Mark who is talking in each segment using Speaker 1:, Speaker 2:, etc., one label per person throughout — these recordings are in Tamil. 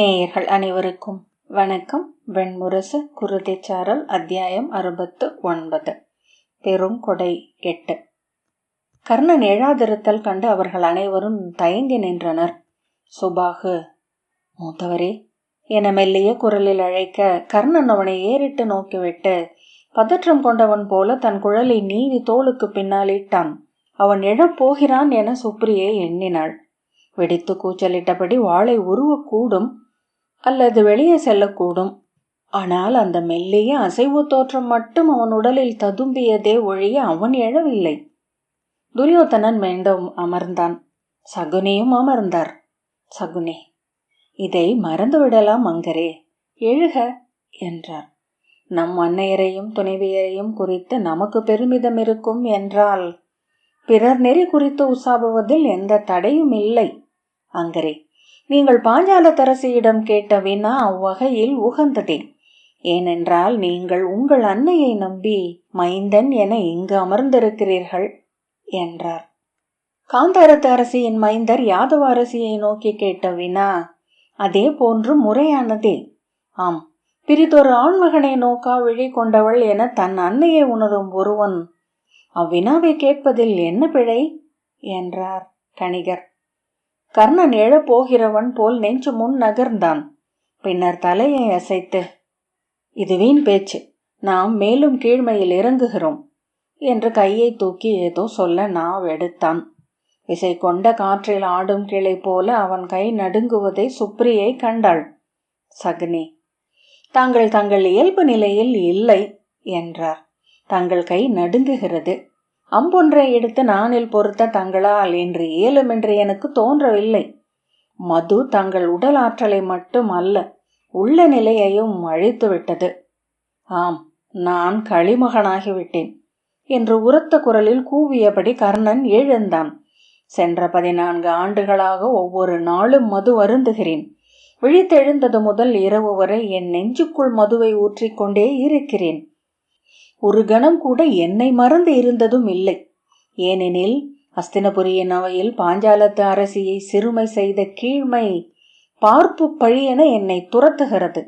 Speaker 1: நேயர்கள் அனைவருக்கும் வணக்கம். வெண்முரசு குருதிச்சாரல் அத்தியாயம் 69. பெருங்கொடை 8. கர்ணன் எழாதிருத்தல் கண்டு அவர்கள் அனைவரும் தயங்கி நின்றனர். சுபாகு, மூத்தவரே என மெல்லிய குரலில் அழைக்க கர்ணன் அவனை ஏறிட்டு நோக்கிவிட்டு பதற்றம் கொண்டவன் போல தன் குழலை நீவி தோளுக்கு பின்னால் இட்டான். அவன் எழப்போகிறான் என சுப்ரியை எண்ணினாள். வெடித்து கூச்சலிட்டபடி வாளை உருவக்கூடும் அல்லது வெளியே செல்லக்கூடும். ஆனால் அந்த மெல்லிய அசைவு தோற்றம் மட்டும் அவன் உடலில் ததும்பியதே ஒழிய அவன் எழவில்லை. துரியோதனன் மீண்டும் அமர்ந்தான். சகுனியும் அமர்ந்தார். சகுனி, இதை மறந்துவிடலாம் அங்கரே, எழுக என்றார். நம் அன்னையரையும் துணைவியரையும் குறித்து நமக்கு பெருமிதம் இருக்கும் என்றால் பிறர் நெறி குறித்து உசாபுவதில் எந்த தடையும் இல்லை. அங்கரே, நீங்கள் பாஞ்சாலத்தரசியிடம் கேட்ட வினா அவ்வகையில் உகந்ததே. ஏனென்றால் நீங்கள் உங்கள் அன்னையை நம்பி மைந்தன் என இங்கு அமர்ந்திருக்கிறீர்கள் என்றார். காந்தாரத்து அரசியின் மைந்தர் யாதவ அரசியை நோக்கி கேட்ட வினா அதே போன்று முறையானதே. ஆம், பிரிதொரு ஆண்மகனை நோக்கா விழி கொண்டவள் என தன் அன்னையை உணரும் ஒருவன் அவ்வினாவை கேட்பதில் என்ன பிழை என்றார் கணிகர். கர்ணன் எழப்போகிறவன் போல் நெஞ்சு முன் நகர்ந்தான். பின்னர் தலையை அசைத்து, இது வீண் பேச்சு, நாம் மேலும் கீழ்மையில் இறங்குகிறோம் என்று கையை தூக்கி ஏதோ சொல்ல நாவெடுத்தான். விசை கொண்ட காற்றில் ஆடும் கிளை போல அவன் கை நடுங்குவதை சுப்ரியை கண்டாள். சகுனி, தாங்கள் தங்கள் இயல்பு நிலையில் இல்லை என்றார். தங்கள் கை நடுங்குகிறது. அம்பொன்றை எடுத்து நானில் பொறுத்த தங்களால் இன்று இயலுமென்று எனக்கு தோன்றவில்லை. மது தங்கள் உடல் ஆற்றலை மட்டும் அல்ல, உள்ள நிலையையும் அழித்துவிட்டது. ஆம், நான் களிமகனாகிவிட்டேன் என்று உரத்த குரலில் கூவியபடி கர்ணன் எழுந்தான். சென்ற 14 ஆண்டுகளாக ஒவ்வொரு நாளும் மது அருந்துகிறேன். விழித்தெழுந்தது முதல் இரவு வரை என் நெஞ்சுக்குள் மதுவை ஊற்றிக்கொண்டே இருக்கிறேன். ஒரு கணம் கூட என்னை மறந்து இருந்ததும் இல்லை. ஏனெனில் அஸ்தினபுரியின் அவையில் பாஞ்சாலத்து அரசியை சிறுமை செய்த கீழ்மை பார்ப்பு பழியென என்னை துரத்துகிறது.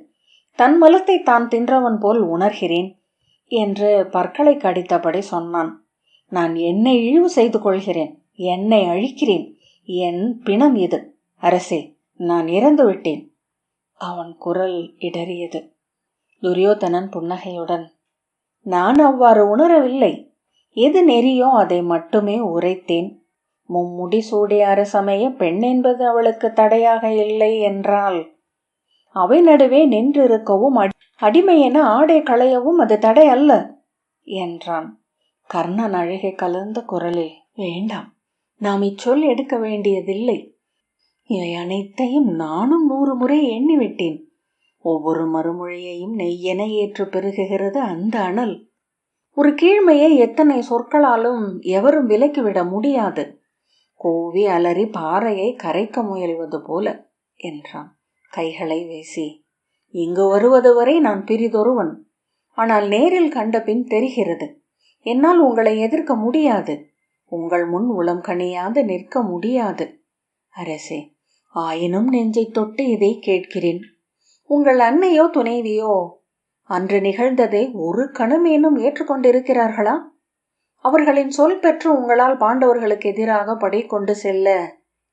Speaker 1: தன் மலத்தை தான் தின்றவன் போல் உணர்கிறேன் என்று பற்களை கடித்தபடி சொன்னான். நான் என்னை இழிவு செய்து கொள்கிறேன், என்னை அழிக்கிறேன். என் பிணம் இது. அரசே, நான் இறந்து விட்டேன். அவன் குரல் இடறியது. துரியோதனன் புன்னகையுடன், நான் அவ்வாறு உணரவில்லை. எது நெறியோ அதை மட்டுமே உரைத்தேன். மும்முடி சூடிய அரசமைய பெண் என்பது அவளுக்கு தடையாக இல்லை என்றால் அவை நடுவே நின்றிருக்கவும் அடிமை என ஆடை களையவும் அது தடை அல்ல என்றான். கர்ணன் அழுகை கலந்த குரலில், வேண்டாம், நாம் இச்சொல் எடுக்க வேண்டியதில்லை. இவை அனைத்தையும் நானும் 100 முறை எண்ணிவிட்டேன். ஒவ்வொரு மறுமொழியையும் நெய்யென ஏற்று பெருகுகிறது அந்த அனல். ஒரு கீழ்மையை எத்தனை சொற்களாலும் எவரும் விலக்கிவிட முடியாது. கோவி அலறி பாறையை கரைக்க முயல்வது போல என்றான் கைகளை வீசி. இங்கு வருவது வரை நான் பிரிதொருவன். ஆனால் நேரில் கண்ட பின் தெரிகிறது, என்னால் உங்களை எதிர்க்க முடியாது. உங்கள் முன் உளம் கனியாது நிற்க முடியாது. அரசே, ஆயினும் நெஞ்சை தொட்டு இதை கேட்கிறேன். உங்கள் அன்னையோ துணைவியோ அன்று நிகழ்ந்ததை ஒரு கணமேனும் ஏற்றுக்கொண்டிருக்கிறார்களா? அவர்களின் சொல் பெற்று உங்களால் பாண்டவர்களுக்கு எதிராக படை கொண்டு செல்ல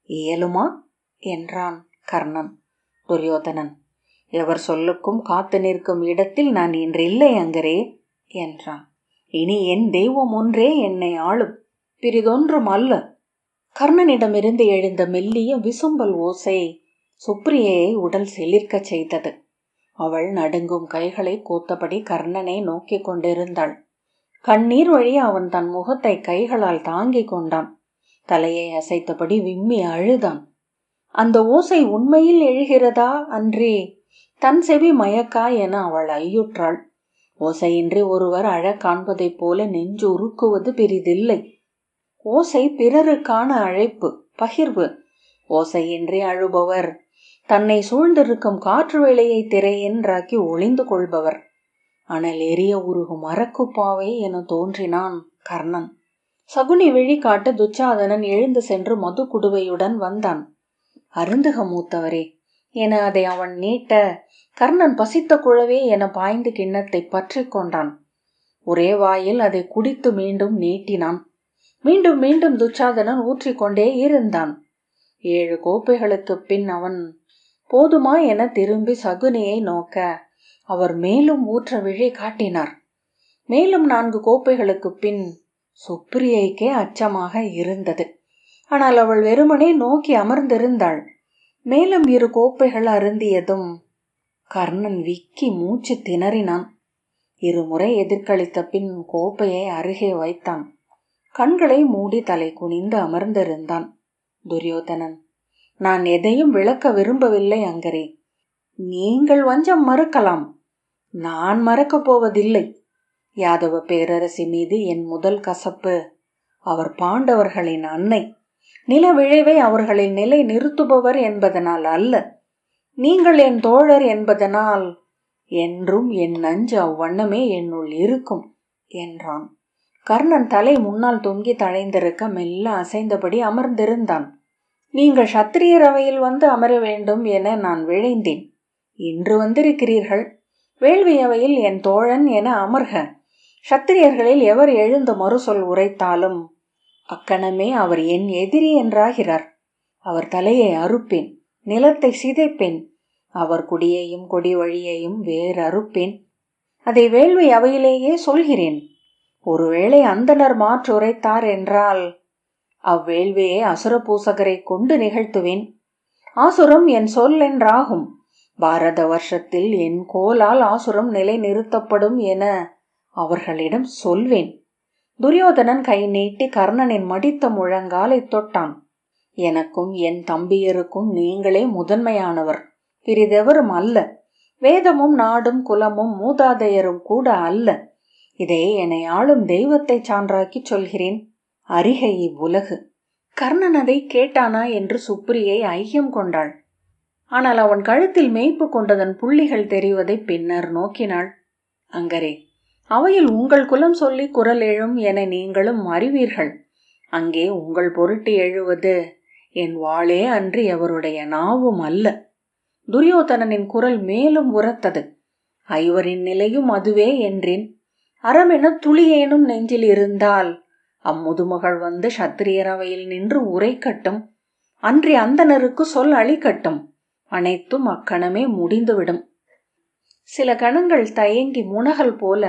Speaker 1: இயலுமா என்றான் கர்ணன். துரியோதனன், எவர் சொல்லுக்கும் காத்து நிற்கும் இடத்தில் நான் இன்று இல்லை அங்கரே என்றான். இனி என் தெய்வம் ஒன்றே என்னை ஆளும், பிரிதொன்றும் அல்ல. கர்ணனிடமிருந்து எழுந்த மெல்லிய விசும்பல் ஓசை சுப்ரியை உடல் சிலிர்க்க செய்தது. அவள் நடுங்கும் கைகளை கூத்தபடி கர்ணனை நோக்கி கொண்டிருந்தாள். கண்ணீர் வழி அவன் தன் முகத்தை கைகளால் தாங்கிக் கொண்டான். தலையை அசைத்தபடி விம்மி அழுதான். அந்த ஓசை உண்மையில் எழுகிறதா அன்றி தன் செவி மயக்கா என அவள் ஐயுற்றாள். ஓசையின்றி ஒருவர் அழ காண்பதைப் போல நெஞ்சு உருக்குவது பெரிதில்லை. ஓசை பிறருக்கான அழைப்பு, பகிர்வு. ஓசையின்றி அழுபவர் தன்னை சூழ்ந்திருக்கும் காற்று வேளையை திரையென்றாக்கி ஒளிந்து கொள்பவர். அனல் எரிய உருகும் மரக்குப்பாவை என தோன்றினான் கர்ணன். சகுனி விழி காட்ட துச்சாதனன் எழுந்து சென்று மது குடுவையுடன் வந்தான். அருந்துக மூத்தவரே, என அதை அவன் நீட்ட, கர்ணன் பசித்த குழவே என பாய்ந்து கிண்ணத்தை பற்றி கொண்டான். ஒரே வாயில் அதை குடித்து மீண்டும் நீட்டினான். மீண்டும் மீண்டும் துச்சாதனன் ஊற்றிக்கொண்டே இருந்தான். 7 கோப்பைகளுக்கு பின் அவன் போதுமா என திரும்பி சகுனியை நோக்க, அவர் மேலும் ஊற்ற விழி காட்டினார். மேலும் 4 கோப்பைகளுக்கு பின் சுப்ரியைக்கே அச்சமாக இருந்தது. ஆனால் அவள் வெறுமனே நோக்கி அமர்ந்திருந்தாள். மேலும் 2 கோப்பைகள் அருந்தியதும் கர்ணன் விக்கி மூச்சு திணறினான். 2 முறை எதிர்கழித்த பின் கோப்பையை அருகே வைத்தான். கண்களை மூடி தலை குனிந்து அமர்ந்திருந்தான். துரியோதனன், நான் எதையும் விளக்க விரும்பவில்லை அங்கரே. நீங்கள் வஞ்சம் மறுக்கலாம், நான் மறக்கப் போவதில்லை. யாதவ பேரரசி மீது என் முதல் கசப்பு அவர் பாண்டவர்களின் அன்னை. நில விளைவை அவர்களின் நிலை நிறுத்துபவர் என்பதனால் அல்ல, நீங்கள் என் தோழர் என்பதனால். என்றும் என் நஞ்சு அவ்வண்ணமே என்னுள் இருக்கும் என்றான். கர்ணன் தலை முன்னால் தொங்கி தழைந்திருக்க மெல்ல அசைந்தபடி அமர்ந்திருந்தான். நீங்கள் சத்திரியர் அவையில் வந்து அமர வேண்டும் என நான் விழைந்தேன். இன்று வந்திருக்கிறீர்கள். வேள்வி அவையில் என் தோழன் என அமர்க. சத்திரியர்களில் எவர் எழுந்து மறுசொல் உரைத்தாலும் அக்கணமே அவர் என் எதிரி என்றாகிறார். அவர் தலையை அறுப்பேன், நிலத்தை சிதைப்பேன், அவர் குடியையும் கொடி வழியையும் வேறு அறுப்பேன். அதை வேள்வி அவையிலேயே சொல்கிறேன். ஒருவேளை அந்தனர் மாற்று உரைத்தார் என்றால் அவ்வேள்வியை அசுர பூசகரை கொண்டு நிகழ்த்துவேன். ஆசுரம் என் சொல் என்றாகும். பாரத வருஷத்தில் என் கோலால் ஆசுரம் நிலை நிறுத்தப்படும் என அவர்களிடம் சொல்வேன். துரியோதனன் கை நீட்டி கர்ணனின் மடித்த முழங்காலை தொட்டான். எனக்கும் என் தம்பியருக்கும் நீங்களே முதன்மையானவர், பிறிதெவரும் அல்ல. வேதமும் நாடும் குலமும் மூதாதையரும் கூட அல்ல. இதை என்னை ஆளும் தெய்வத்தை சான்றாக்கி சொல்கிறேன். அறிகை இவ்வுலகு. கர்ணன் அதை கேட்டானா என்று சுப்ரியை ஐயம் கொண்டாள். ஆனால் அவன் கழுத்தில் மேய்ப்பு கொண்டதன் புள்ளிகள் தெரிவதை பின்னர் நோக்கினாள். அங்கரே, அவையில் உங்கள் குலம் சொல்லி குரல் எழும் என நீங்களும் அறிவீர்கள். அங்கே உங்கள் பொருட்டு எழுவது என் வாளே அன்றி எவருடைய நாவும் அல்ல. துரியோதனனின் குரல் மேலும் உரத்தது. ஐவரின் நிலையும் அதுவே என்றேன். அறமென துளியேனும் நெஞ்சில் இருந்தால் அம்முதுமகள் வந்து சத்திரியரவையில் நின்று உரைக்கட்டும். அன்றி அந்தனருக்கு சொல் அளிக்கட்டும். அனைத்தும் அக்கணமே முடிந்துவிடும். சில கணங்கள் தயங்கி முனகல் போல,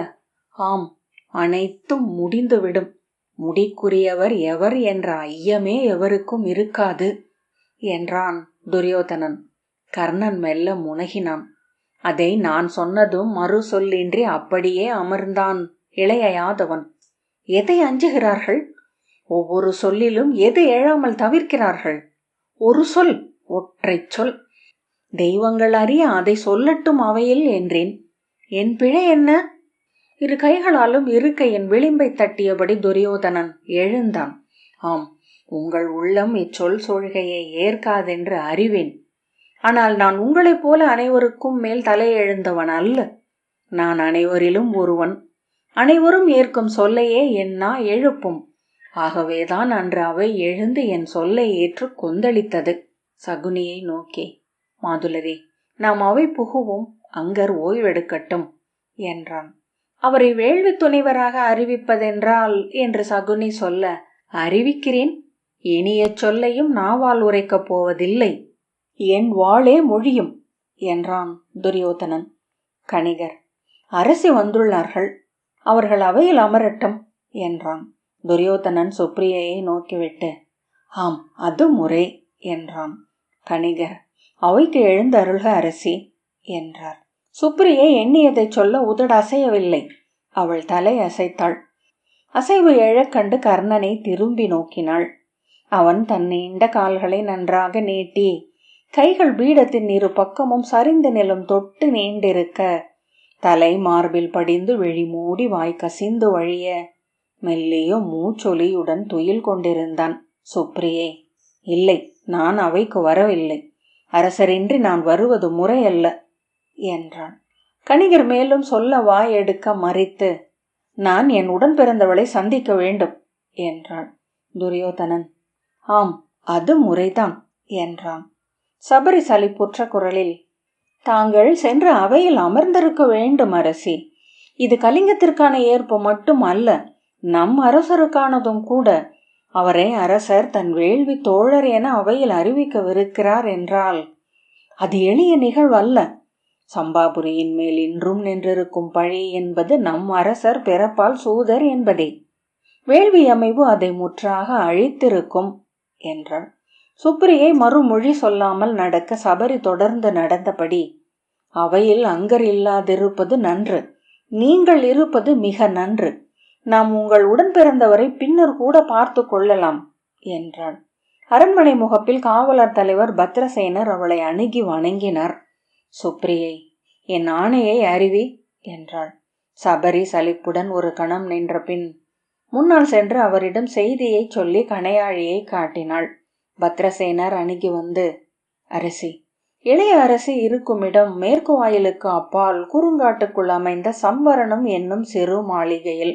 Speaker 1: ஆம், அனைத்தும் முடிந்துவிடும். முடிக்குரியவர் எவர் என்ற ஐயமே எவருக்கும் இருக்காது என்றான் துரியோதனன். கர்ணன் மெல்ல முனகினான். அதை நான் சொன்னதும் மறு சொல்லின்றி அப்படியே அமர்ந்தான் இளைய யாதவன். எதை அஞ்சுகிறார்கள்? ஒவ்வொரு சொல்லிலும் எது எழாமல் தவிர்க்கிறார்கள்? ஒரு சொல், ஒற்றை சொல். தெய்வங்கள் அறிய அதை சொல்லட்டும் அவையில் என்றேன். என் பிழை என்ன? 2 கைகளாலும் இருக்கையின் விளிம்பை தட்டியபடி துரியோதனன் எழுந்தான். ஆம், உங்கள் உள்ளம் இச்சொல் சூழ்கையை ஏற்காதென்று அறிவேன். ஆனால் நான் உங்களைப் போல அனைவருக்கும் மேல் தலையெழுந்தவன் அல்ல. நான் அனைவரிலும் ஒருவன். அனைவரும் ஏற்கும் சொல்லையே என்னா எழுப்பும். ஆகவேதான் அன்று அவை எழுந்து என் சொல்லை ஏற்று கொந்தளித்தது. சகுனியை நோக்கி, மாதுளரே, நாம் அவை புகுவோம், அங்கர் ஓய்வெடுக்கட்டும் என்றான். அவரை வேள்வி துணைவராக அறிவிப்பதென்றால் என்று சகுனி சொல்ல, அறிவிக்கிறேன். இனிய சொல்லையும் நாவால் உரைக்கப் போவதில்லை, என் வாளே மொழியும் என்றான் துரியோதனன். கணிகர், அரசி வந்துள்ளார்கள், அவர்கள் அவையில் அமரட்டும் என்றான். துரியோதனன் சுப்ரியையை நோக்கிவிட்டு, ஆம், அது முறை என்றான். கணிகர், அவைக்கு எழுந்து அருள்க அரசி என்றார். சுப்ரியை எண்ணியதை சொல்ல உதடு அசையவில்லை. அவள் தலை அசைத்தாள். அசைவு எழக் கண்டு கர்ணனை திரும்பி நோக்கினாள். அவன் தன் நீண்ட கால்களை நன்றாக நீட்டி கைகள் பீடத்தின் 2 பக்கமும் சரிந்து நிலம் தொட்டு நீண்டிருக்க, தலை மார்பில் படிந்து விழி மூடி வாய் கசிந்து வழிய மெல்லிய மூச்சொலியுடன் துயில் கொண்டிருந்தான். சுப்ரியை, இல்லை, நான் அவைக்கு வரவில்லை. அரசரின்றி நான் வருவது முறையல்ல என்றான். கணிகர் மேலும் சொல்ல வாய் எடுக்க மறித்து, நான் என் உடன் பிறந்தவளை சந்திக்க வேண்டும் என்றாள். துரியோதனன், ஆம், அது முறைதான் என்றான். சபரி சலிப்புற்ற குரலில், தாங்கள் சென்று அவையில் அமர்ந்திருக்க வேண்டும் அரசி. இது கலிங்கத்திற்கான ஏற்பு மட்டும் அல்ல, நம் அரசருக்கானதும் கூட. அவரை அரசர் தன் வேள்வி தோழர் என அவையில் அறிவிக்கவிருக்கிறார் என்றால் அது எளிய நிகழ்வு அல்ல. சம்பாபுரியின் மேல் இன்றும் நின்றிருக்கும் பழி என்பது நம் அரசர் பிறப்பால் சூதர் என்பதே. வேள்வி அமைவு அதை முற்றாக அழித்திருக்கும் என்றாள். சுப்ரியை மறுமொழி சொல்லாமல் நடக்க சபரி தொடர்ந்து நடந்தபடி, அவையில் அங்கர் இல்லாதிருப்பது நன்று, நீங்கள் இருப்பது மிக நன்று. நாம் உங்கள் உடன் பிறந்தவரை பின்னர் கூட பார்த்து கொள்ளலாம் என்றாள். அரண்மனை முகப்பில் காவலர் தலைவர் பத்ரசேனர் அவளை அணுகி வணங்கினார். சுப்ரியை, என் ஆணையை அறிவி என்றாள். சபரி சலிப்புடன் ஒரு கணம் நின்ற பின் முன்னால் சென்று அவரிடம் செய்தியை சொல்லி கணையாழியை காட்டினாள். பத்ரசேனர் அணுகி வந்து, அரசி, இளைய அரசி இருக்குமிடம் மேற்கு வாயிலுக்கு அப்பால் குறுங்காட்டுக்குள் அமைந்த சம்வரணம் என்னும் சிறு மாளிகையில்.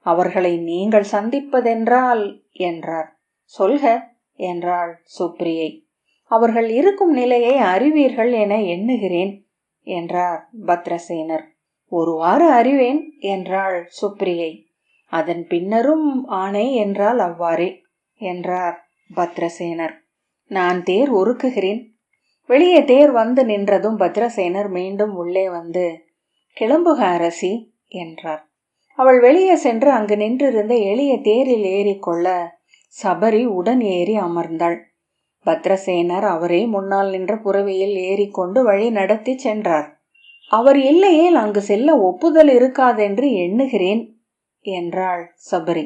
Speaker 1: அவர்களை நீங்கள் சந்திப்பதென்றால் என்றார். சொல்க என்றாள் சுப்ரியை. அவர்கள் இருக்கும் நிலையை அறிவீர்கள் என எண்ணுகிறேன் என்றார் பத்ரசேனர். ஒருவாறு அறிவேன் என்றாள் சுப்ரியை. அதன் பின்னரும் ஆணை என்றால் அவ்வாறே என்றார் பத்ரசேனர். நான் தேர் ஒருக்குகிறேன். வெளியே தேர் வந்து நின்றதும் பத்ரசேனர் மீண்டும் உள்ளே வந்து, கிளம்புக அரசி என்றார். அவள் வெளியே சென்று அங்கு நின்றிருந்த எளிய தேரில் ஏறிக்கொள்ள சபரி உடன் ஏறி அமர்ந்தாள். பத்ரசேனர் அவரே முன்னால் நின்ற புறவியில் ஏறிக்கொண்டு வழி நடத்தி சென்றார். அவர் இல்லையேல் அங்கு செல்ல ஒப்புதல் இருக்காதென்று எண்ணுகிறேன் என்றாள் சபரி.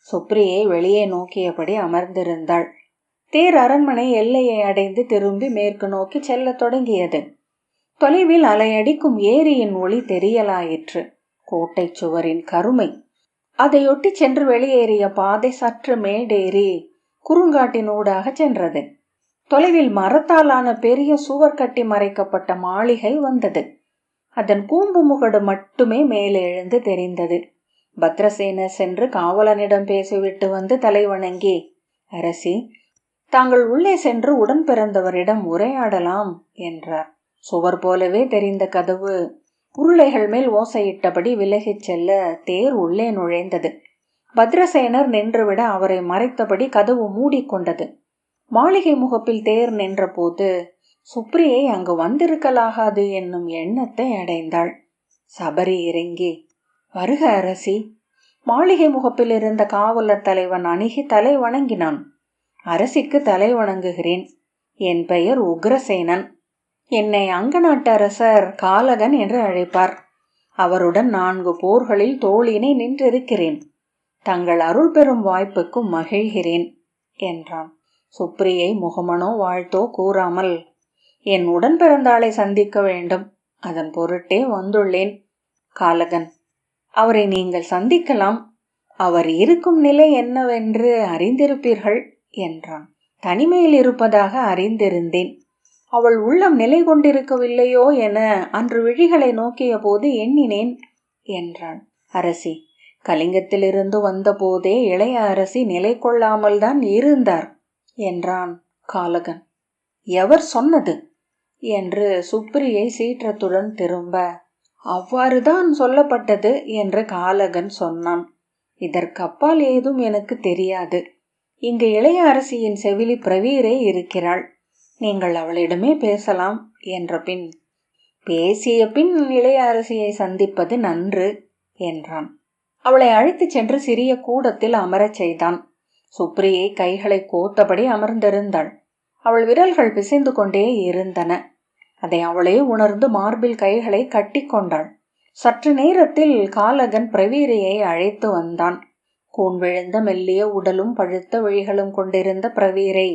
Speaker 1: சுப்ரியை வெளியே நோக்கியபடி அமர்ந்திருந்தாள். தேர் அரண்மனை எல்லையை அடைந்து திரும்பி மேற்கு நோக்கி செல்ல தொடங்கியது. தொலைவில் அலையடிக்கும் ஏரியின் ஒளி தெரியலாயிற்று. கோட்டை சுவரின் கருமை. அதையொட்டி சென்று வெளியேறிய பாதை சற்று மேடேறி குறுங்காட்டினூடாக சென்றது. தொலைவில் மரத்தாலான பெரிய சுவர் கட்டி மறைக்கப்பட்ட மாளிகை வந்தது. அதன் கூம்பு முகடு மட்டுமே மேலே எழுந்து தெரிந்தது. பத்ரசேனர் சென்று காவலனிடம் பேசிவிட்டு வந்து தலை வணங்கி, அரசி, தாங்கள் உள்ளே சென்று உடன் பிறந்தவரிடம் உரையாடலாம் என்றார். சுவர் போலவே தெரிந்த கதவு உருளைகள் மேல் ஓசையிட்டபடி விலகிச் செல்ல தேர் உள்ளே நுழைந்தது. பத்ரசேனர் நின்றுவிட அவரை மறைத்தபடி கதவு மூடிக்கொண்டது. மாளிகை முகப்பில் தேர் நின்ற போது சுப்ரியை அங்கு வந்திருக்கலாகாது என்னும் எண்ணத்தை அடைந்தாள். சபரி இறங்கி, வருக அரசி. மாளிகை முகப்பில் இருந்த காவலர் தலைவன் அணுகி தலை வணங்கினான். அரசிக்கு தலை வணங்குகிறேன். என் பெயர் உக்ரசேனன். என்னை அங்க நாட்டு அரசர் காலகன் என்று அழைப்பார். அவருடன் 4 போர்களில் தோளினை நின்றிருக்கிறேன். தங்கள் அருள் பெறும் வாய்ப்புக்கு மகிழ்கிறேன் என்றான். சுப்ரியை முகமனோ வாழ்த்தோ கூறாமல், என் உடன் பிறந்தாளை சந்திக்க வேண்டும், அதன் பொருட்டே வந்துள்ளேன். காலகன், அவரை நீங்கள் சந்திக்கலாம். அவர் இருக்கும் நிலை என்னவென்று அறிந்திருப்பீர்கள் என்றான். தனிமையில் இருப்பதாக அறிந்திருந்தேன். அவள் உள்ளம் நிலை கொண்டிருக்கவில்லையோ என அன்று விழிகளை நோக்கிய போது எண்ணினேன் என்றாள். அரசி, கலிங்கத்திலிருந்து வந்த போதே இளைய அரசி நிலை கொள்ளாமல் தான் இருந்தார் என்றான் காலகன். எவர் சொன்னது என்று சுப்ரியை சீற்றத்துடன் திரும்ப, அவ்வாறுதான் சொல்லப்பட்டது என்று காலகன் சொன்னான். இதற்கப்பால் ஏதும் எனக்கு தெரியாது. இங்கு இளைய அரசியின் செவிலி பிரவீரே இருக்கிறாள். நீங்கள் அவளிடமே பேசலாம் என்ற பின், பேசிய பின் இளைய அரசியை சந்திப்பது நன்று என்றான். அவளை அழைத்துச் சென்று சிறிய கூடத்தில் அமரச் செய்தான். சுப்ரியை கைகளை கோத்தபடி அமர்ந்திருந்தாள். அவள் விரல்கள் பிசைந்து கொண்டே இருந்தன. அதை அவளே உணர்ந்து மார்பில் கைகளை கட்டி கொண்டாள். சற்று நேரத்தில் காலகன் பிரவீரையை அழைத்து வந்தான். கூன் விழுந்த மெல்லிய உடலும் பழுத்த விழிகளும் கொண்டிருந்த பிரவீரை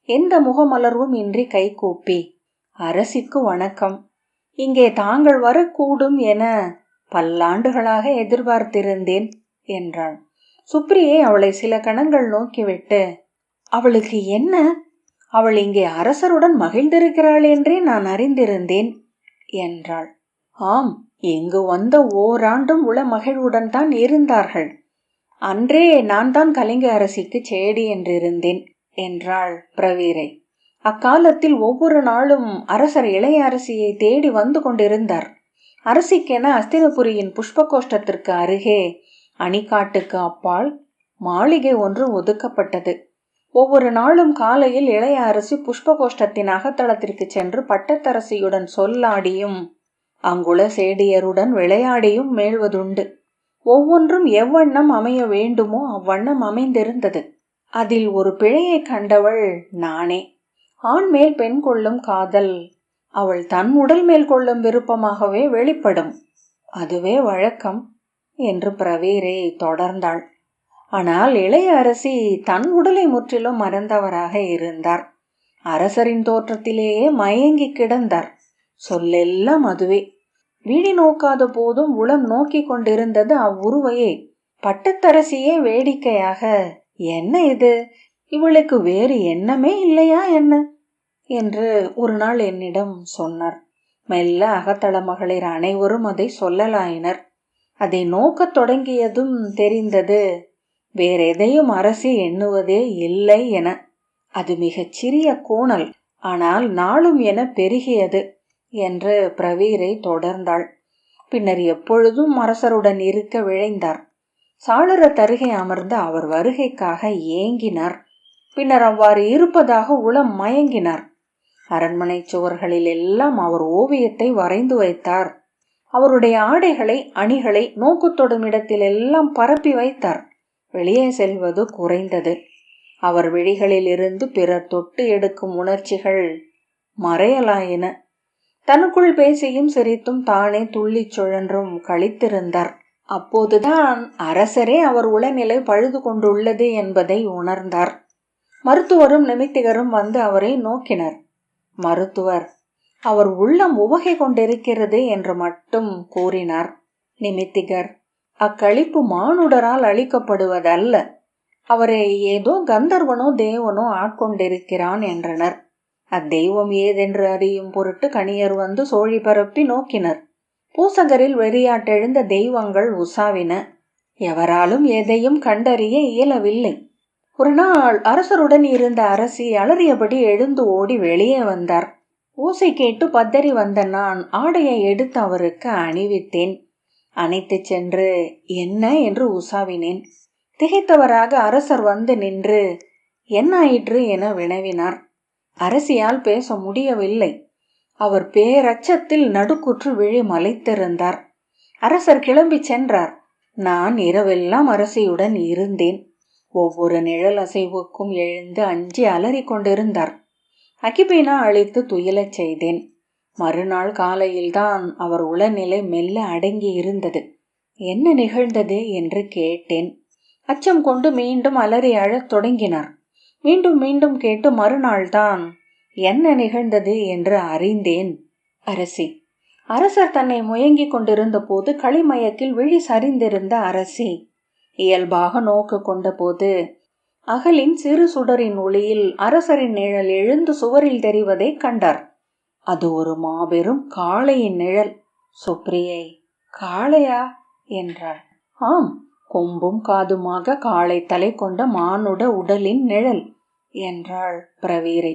Speaker 1: எந்த முகமலர்வும் இன்றி கை கூப்பி, அரசிக்கு வணக்கம். இங்கே தாங்கள் வரக்கூடும் என பல்லாண்டுகளாக எதிர்பார்த்திருந்தேன் என்றாள். சுப்ரியை அவளை சில கணங்கள் நோக்கிவிட்டு, அவளுக்கு என்ன? அவள் இங்கே அரசருடன் மகிழ்ந்திருக்கிறாள் என்றே நான் அறிந்திருந்தேன் என்றாள். ஆம், இங்கு வந்த ஓராண்டும் உள மகிழ்வுடன் தான் இருந்தார்கள். அன்றே நான் தான் கலிங்க அரசிக்கு சேடி என்றிருந்தேன் என்றாள் பிரவீரை. அக்காலத்தில் ஒவ்வொரு நாளும் அரசர் இளைய அரசியை தேடி வந்து கொண்டிருந்தார். அரசிக்கென அஸ்தினபுரியின் புஷ்பகோஷ்டத்திற்கு அருகே அணிக்காட்டுக்கு அப்பால் மாளிகை ஒன்று ஒதுக்கப்பட்டது. ஒவ்வொரு நாளும் காலையில் இளைய அரசி புஷ்பகோஷ்டத்தின் அகத்தளத்திற்கு சென்று பட்டத்தரசியுடன் சொல்லாடியும் அங்குள்ள சேடியருடன் விளையாடியும் மேல்வதுண்டு. ஒவ்வொன்றும் எவ்வண்ணம் அமைய வேண்டுமோ அவ்வண்ணம் அமைந்திருந்தது. அதில் ஒரு பிழையை கண்டவள் நானே. ஆண் மேல் பெண் கொள்ளும் காதல் அவள் தன் உடல் மேல் கொள்ளும் விருப்பமாகவே வெளிப்படும். அதுவே வழக்கம் என்று பிரவீரை தொடர்ந்தாள். ஆனால் இளைய அரசி தன் உடலை முற்றிலும் மறந்தவராக இருந்தார். அரசரின் தோற்றத்திலேயே மயங்கி கிடந்தார். சொல்லெல்லாம் அதுவே. விழி நோக்காத போதும் உளம் நோக்கி கொண்டிருந்தது அவ்வுருவையே. பட்டத்தரசியே வேடிக்கையாக, என்ன இது, இவளுக்கு வேறு எண்ணமே இல்லையா என்ன என்று ஒரு நாள் என்னிடம் சொன்னார். மெல்ல அகத்தள மகளிர் அனைவரும் அதை சொல்லலாயினர். அதை நோக்கத் தொடங்கியதும் தெரிந்தது வேறெதையும் அரசி எண்ணுவதே இல்லை என. அது மிகச் சிறிய கோணல், ஆனால் நாளும் என பெருகியது என்று பிரவீரை தொடர்ந்தாள். பின்னர் எப்பொழுதும் அரசருடன் இருக்க விழைந்தார். சாளர தருகை அமர்ந்து அவர் வருகைக்காக ஏங்கினார். பின்னர் அவ்வாறு இருப்பதாக உளம் மயங்கினார். அரண்மனை சுவர்களில் எல்லாம் அவர் ஓவியத்தை வரைந்து வைத்தார். அவருடைய ஆடைகளை அணிகளை நோக்குத்தொடும் இடத்தில் எல்லாம் பரப்பி வைத்தார். வெளியே செல்வது குறைந்தது. அவர் விழிகளில் இருந்து பிறர் தொட்டு எடுக்கும் உணர்ச்சிகள் மறையலாயின. தனக்குள் பேசியும் சிரித்தும் தானே துள்ளிச் சுழன்றும் கழித்திருந்தார். அப்போதுதான் அரசரே அவர் உளநிலை பழுது கொண்டுள்ளது என்பதை உணர்ந்தார். மருத்துவரும் நிமித்திகரும் வந்து அவரை நோக்கினர். மருத்துவர் அவர் உள்ளம் உவகை கொண்டிருக்கிறது என்று மட்டும் கூறினார். நிமித்திகர் அக்களிப்பு மானுடரால் அளிக்கப்படுவதல்ல, அவரை ஏதோ கந்தர்வனோ தேவனோ ஆட்கொண்டிருக்கிறான் என்றனர். அத்தெய்வம் ஏதென்று அறியும் பொருட்டு கணியர் வந்து சோழி பரப்பி நோக்கினர். பூசகரில் வெறியாட்டெழுந்த தெய்வங்கள் உசாவின. எவராலும் எதையும் கண்டறிய இயலவில்லை. ஒரு நாள் அரசருடன் இருந்த அரசி அலறியபடி எழுந்து ஓடி வெளியே வந்தார். ஓசை கேட்டு பத்தறி வந்த நான் ஆடையை எடுத்து அவருக்கு அணிவித்தேன். அணைத்து சென்று என்ன என்று உசாவினேன். திகைத்தவராக அரசர் வந்து நின்று என்ன ஆயிற்று என வினவினார். அரசியால் பேச முடியவில்லை. அவர் பேரச்சத்தில் நடுக்குற்று விழி மலைத்திருந்தார். அரசர் கிளம்பி சென்றார். நான் இரவெல்லாம் அரசியுடன் இருந்தேன். ஒவ்வொரு நிழல் அசைவுக்கும் எழுந்து அஞ்சி அலறி கொண்டிருந்தார். அகிபீனா அழித்து துயிலச் செய்தேன். மறுநாள் காலையில்தான் அவர் உளநிலை மெல்ல அடங்கி இருந்தது. என்ன நிகழ்ந்தது என்று கேட்டேன். அச்சம் கொண்டு மீண்டும் அலறி அழத் தொடங்கினார். மீண்டும் மீண்டும் கேட்டு மறுநாள் தான் என்ன நிகழ்ந்தது என்று அறிந்தேன். அரசி. அரசர் தன்னை முயங்கிக் கொண்டிருந்த போது களிமயக்கில் விழி சரிந்திருந்த அரசி இயல்பாக நோக்கு கொண்ட போது அகலின் சிறு சுடரின் ஒளியில் அரசரின் நிழல் எழுந்து சுவரில் தெரிவதை கண்டார். அது ஒரு மாபெரும் காளையின் நிழல். சுப்ரியை, காளையா என்றாள். ஆம், கொம்பும் காதுமாக காளை தலை கொண்ட மானுட உடலின் நிழல் என்றாள் பிரவீரை.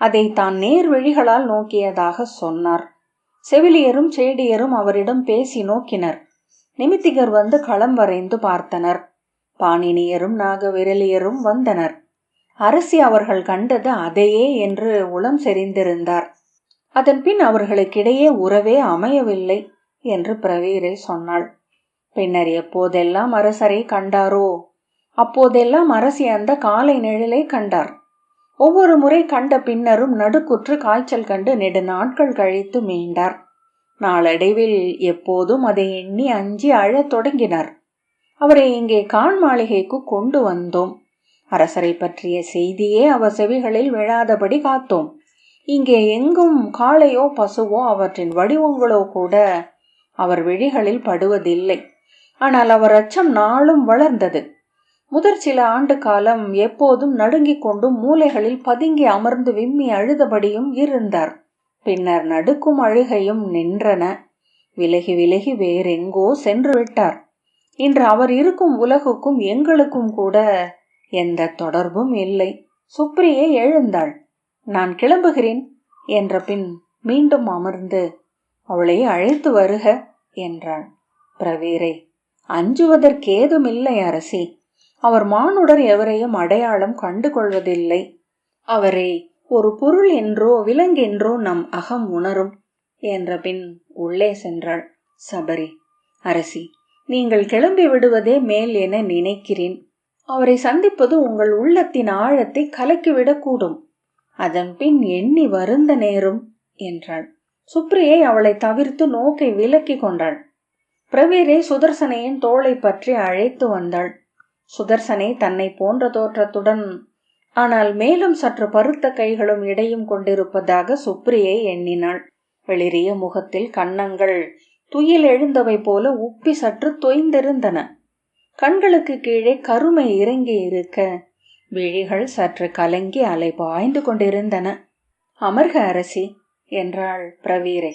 Speaker 1: அதை தான் நேர் விழிகளால் நோக்கியதாக சொன்னார். செவிலியரும் சேடியரும் அவரிடம் பேசி நோக்கினர். நிமித்திகர் வந்து களம் வரைந்து பார்த்தனர். பாணினியரும் நாகவிரலியரும் வந்தனர். அரசி அவர்கள் கண்டது அதையே என்று உளம் செறிந்திருந்தார். அதன் பின் அவர்களுக்கிடையே உறவே அமையவில்லை என்று பிரவீரை சொன்னாள். பின்னர் எப்போதெல்லாம் அரசரை கண்டாரோ அப்போதெல்லாம் அரசி அந்த காலை நிழலை கண்டார். ஒவ்வொரு முறை கண்ட பின்னரும் நடுக்குற்று காய்ச்சல் கண்டு நெடு நாட்கள் கழித்து மீண்டார். நாளடைவில் எப்போதும் அதை எண்ணி அஞ்சி அழத் தொடங்கினார். அவரை இங்கே கான் மாளிகைக்கு கொண்டு வந்தோம். அரசரை பற்றிய செய்தியே அவர் செவிகளில் விழாதபடி காத்தோம். இங்கே எங்கும் காளையோ பசுவோ அவற்றின் வடிவங்களோ கூட அவர் விழிகளில் படுவதில்லை. ஆனால் அவர் அச்சம் நாளும் வளர்ந்தது. முதற் சில ஆண்டு காலம் எப்போதும் நடுங்கிக் கொண்டும் மூலைகளில் பதுங்கி அமர்ந்து விம்மி அழுதபடியும் இருந்தார். பின்னர் நடுக்கும் அழுகையும் நின்றன. விலகி விலகி வேறெங்கோ சென்று விட்டார். இன்று அவர் இருக்கும் உலகுக்கும் எங்களுக்கும் கூட எந்த தொடர்பும் இல்லை. சுப்ரியை எழுந்தாள். நான் கிளம்புகிறேன் என்ற பின் மீண்டும் அமர்ந்து அவளை அழைத்து வருக என்றாள். பிரவீரை, அஞ்சுவதற்கேதுமில்லை அரசி. அவர் மானுடர் எவரையும் அடையாளம் கண்டு கொள்வதில்லை. அவரை ஒரு பொருள் என்றோ விலங்கென்றோ நம் அகம் உணரும் என்ற பின் உள்ளே சென்றாள். சபரி, அரசி, நீங்கள் கிளம்பி விடுவதே மேல் என நினைக்கிறேன். அவரை சந்திப்பது உங்கள் உள்ளத்தின் ஆழத்தை கலக்கிவிடக்கூடும். அதன் பின் எண்ணி வருந்த நேரும் என்றாள். சுப்ரியை அவளை தவிர்த்து நோக்கை விலக்கி கொண்டாள். பிரவீரை சுதர்சனையின் தோளை பற்றி அழைத்து வந்தாள். சுதர்சனை தன்னை போன்ற தோற்றத்துடன் ஆனால் மேலும் சற்று பருத்த கைகளும் இடையும் கொண்டிருப்பதாக சுப்ரியை எண்ணினாள். வெளிரிய முகத்தில் கன்னங்கள் துயில் எழுந்தவை போல உப்பி சற்று தொய்ந்திருந்தன. கண்களுக்கு கீழே கருமை இறங்கி இருக்க விழிகள் சற்று கலங்கி அலை பாய்ந்து கொண்டிருந்தன. அமர்க அரசி என்றாள் பிரவீரை.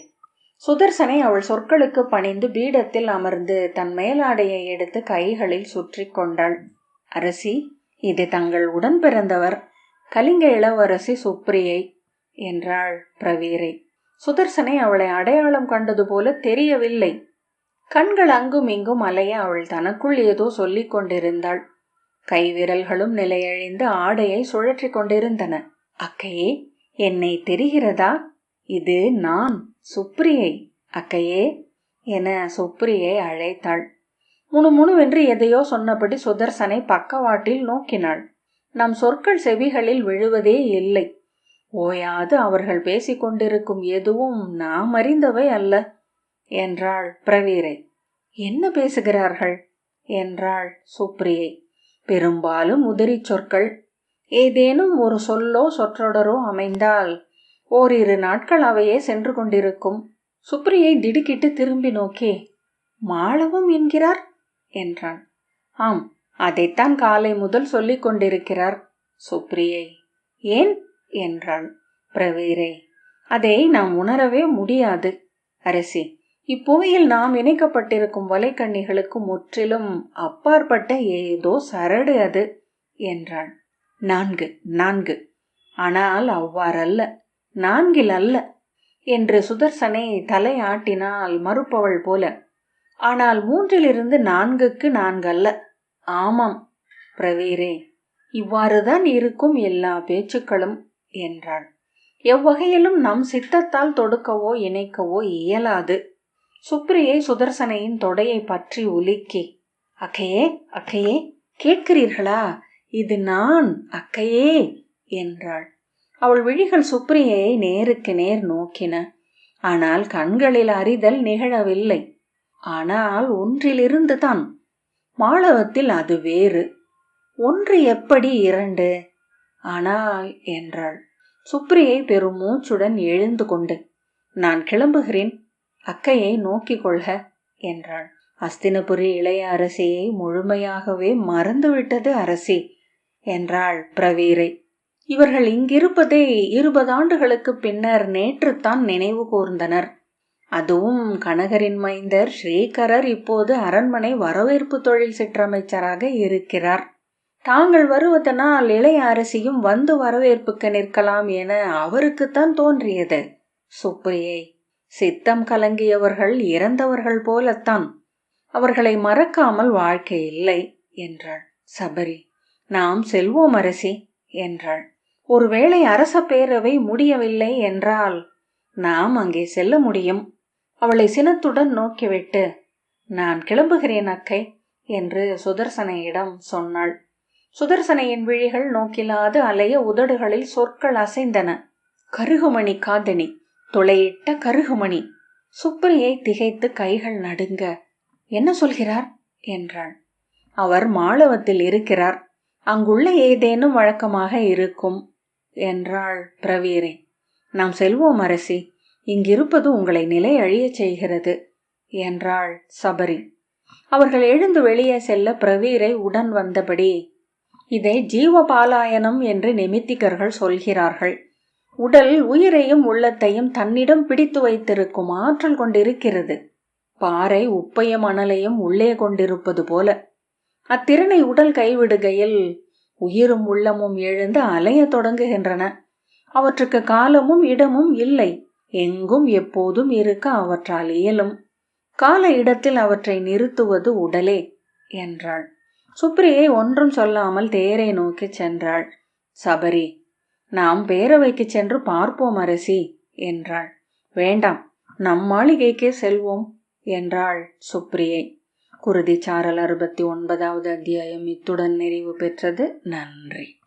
Speaker 1: சுதர்சனை அவள் சொற்களுக்கு பணிந்து பீடத்தில் அமர்ந்து தன் மேலாடையை எடுத்து கைகளில் சுற்றி கொண்டாள். அரசி, இது தங்கள் உடன் பிறந்தவர், கலிங்க இளவரசி சுப்ரியை என்றாள் பிரவீரை. சுதர்சனை அவளை அடையாளம் கண்டது போல தெரியவில்லை. கண்கள் அங்கும் இங்கும் அலைய அவள் தனக்குள் ஏதோ சொல்லிக் கொண்டிருந்தாள். கைவிரல்களும் நிலையழிந்து ஆடையை சுழற்றி கொண்டிருந்தன. அக்கையே, என்னை தெரிகிறதா? இது நான், சுப்ரியை. அக்கையே என சுப்ரியை அழைத்தாள். முணுமுணுவென்று எதையோ சொன்னபடி சுதர்சனை பக்கவாட்டில் நோக்கினாள். நம் சொற்கள் செவிகளில் விழுவதே இல்லை. ஓயாது அவர்கள் பேசிக்கொண்டிருக்கும் எதுவும் நாம் அறிந்தவை அல்ல என்றாள் பிரவீரை. என்ன பேசுகிறார்கள் என்றாள் சுப்ரியை. பெரும்பாலும் உதிரி சொற்கள். ஏதேனும் ஒரு சொல்லோ சொற்றொடரோ அமைந்தால் ஓரிரு நாட்கள் அவையே சென்று கொண்டிருக்கும். சுப்ரியை திடுக்கிட்டு திரும்பி நோக்கி, மாளவும் என்கிறார் என்றாள். ஆம், அதைத்தான் காலை முதல் சொல்லிக் கொண்டிருக்கிறார். சுப்ரியை. ஏன் என்றாள் பிரவீரை. அதை நாம் உணரவே முடியாது அரசி. இப்புவியில் நாம் இணைக்கப்பட்டிருக்கும் வலைக்கண்ணிகளுக்கு முற்றிலும் அப்பாற்பட்ட ஏதோ சரடு அது என்றாள். 4 ஆனால் அவ்வாறல்ல, 4 அல்ல என்று சுதர்சனை தலை ஆட்டினால் மறுப்பவள் போல. ஆனால் 3 4க்கு 4 அல்ல. ஆமாம் பிரவீரே, இவ்வாறுதான் இருக்கும் எல்லா பேச்சுக்களும் என்றாள். எவ்வகையிலும் நம் சித்தத்தால் தொடுக்கவோ இணைக்கவோ இயலாது. சுப்ரியை சுதர்சனையின் தொடையை பற்றி உலுக்கி, அக்கையே, அக்கையே, கேட்கிறீர்களா? இது நான், அக்கையே என்றாள். அவள் விழிகள் சுப்ரியை நேருக்கு நேர் நோக்கின. ஆனால் கண்களில் அறிதல் நிகழவில்லை. ஆனால் ஒன்றிலிருந்து தான். மாளவத்தில் அது வேறு. ஒன்று எப்படி 2? ஆனால் என்றாள். சுப்ரியை பெரும் மூச்சுடன் எழுந்து கொண்டு, நான் கிளம்புகிறேன், அக்கையை நோக்கிக் கொள்க என்றாள். அஸ்தினபுரி இளைய அரசியை முழுமையாகவே மறந்துவிட்டது அரசி என்றாள் பிரவீரை. இவர்கள் இங்கிருப்பதை 20 ஆண்டுகளுக்கு பின்னர் நேற்றுத்தான் நினைவு கூர்ந்தனர். அதுவும் கனகரின் மைந்தர் ஸ்ரீகரர் இப்போது அரண்மனை வரவேற்பு தொழில் சிற்றமைச்சராக இருக்கிறார். தாங்கள் வருவதனால் இளைய அரசியும் வந்து வரவேற்புக்கு நிற்கலாம் என அவருக்குத்தான் தோன்றியது. சுப்ரியை, சித்தம் கலங்கியவர்கள் இறந்தவர்கள் போலத்தான். அவர்களை மறக்காமல் வாழ்க்கை இல்லை என்றாள். சபரி, நாம் செல்வோம் அரசி என்றாள். ஒருவேளை அரச பேரவை முடியவில்லை என்றால் நாம் அங்கே செல்ல முடியும். அவளை சினத்துடன் நோக்கிவிட்டு, நான் கிளம்புகிறேன் அக்கை என்று சுதர்சனையிடம் சொன்னாள். சுதர்சனையின் விழிகள் நோக்கிலாது அலைய உதடுகளில் சொற்கள் அசைந்தன. கருகுமணி காதணி, துளையிட்ட கருகுமணி. சுப்ரியை திகைத்து கைகள் நடுங்க, என்ன சொல்கிறார் என்றாள். அவர் மாளவத்தில் இருக்கிறார், அங்குள்ள ஏதேனும் வழக்கமாக இருக்கும் என்றாள் பிரவீரை. நாம் செல்வோம் அரசி, இங்கிருப்பது உங்களை நிலை அழிய செய்கிறது என்றாள் சபரி. அவர்கள் எழுந்து வெளியே செல்ல பிரவீரை உடன் வந்தபடி, இதை ஜீவபாலாயனம் என்று நிமித்திகர்கள் சொல்கிறார்கள். உடல் உயிரையும் உள்ளத்தையும் தன்னிடம் பிடித்து வைத்திருக்கும் ஆற்றல் கொண்டிருக்கிறது. பாறை உப்பையும் மணலையும் உள்ளே கொண்டிருப்பது போல. அத்திறனை உடல் கைவிடுகையில் உயிரும் உள்ளமும் எழுந்து அலைய தொடங்குகின்றன. அவற்றுக்கு காலமும் இடமும் இல்லை. எங்கும் எப்போதும் இருக்க அவற்றால் இயலும். கால இடத்தில் அவற்றை நிறுத்துவது உடலே என்றாள். சுப்ரியை ஒன்றும் சொல்லாமல் தேரை நோக்கி சென்றாள். சபரி, நாம் பேரவைக்கு சென்று பார்ப்போம் அரசி என்றாள். வேண்டாம், நம் மாளிகைக்கே செல்வோம் என்றாள் சுப்ரியை. குருதி சாரல் 69வது அத்தியாயம் இத்துடன் நிறைவு பெற்றது. நன்றி.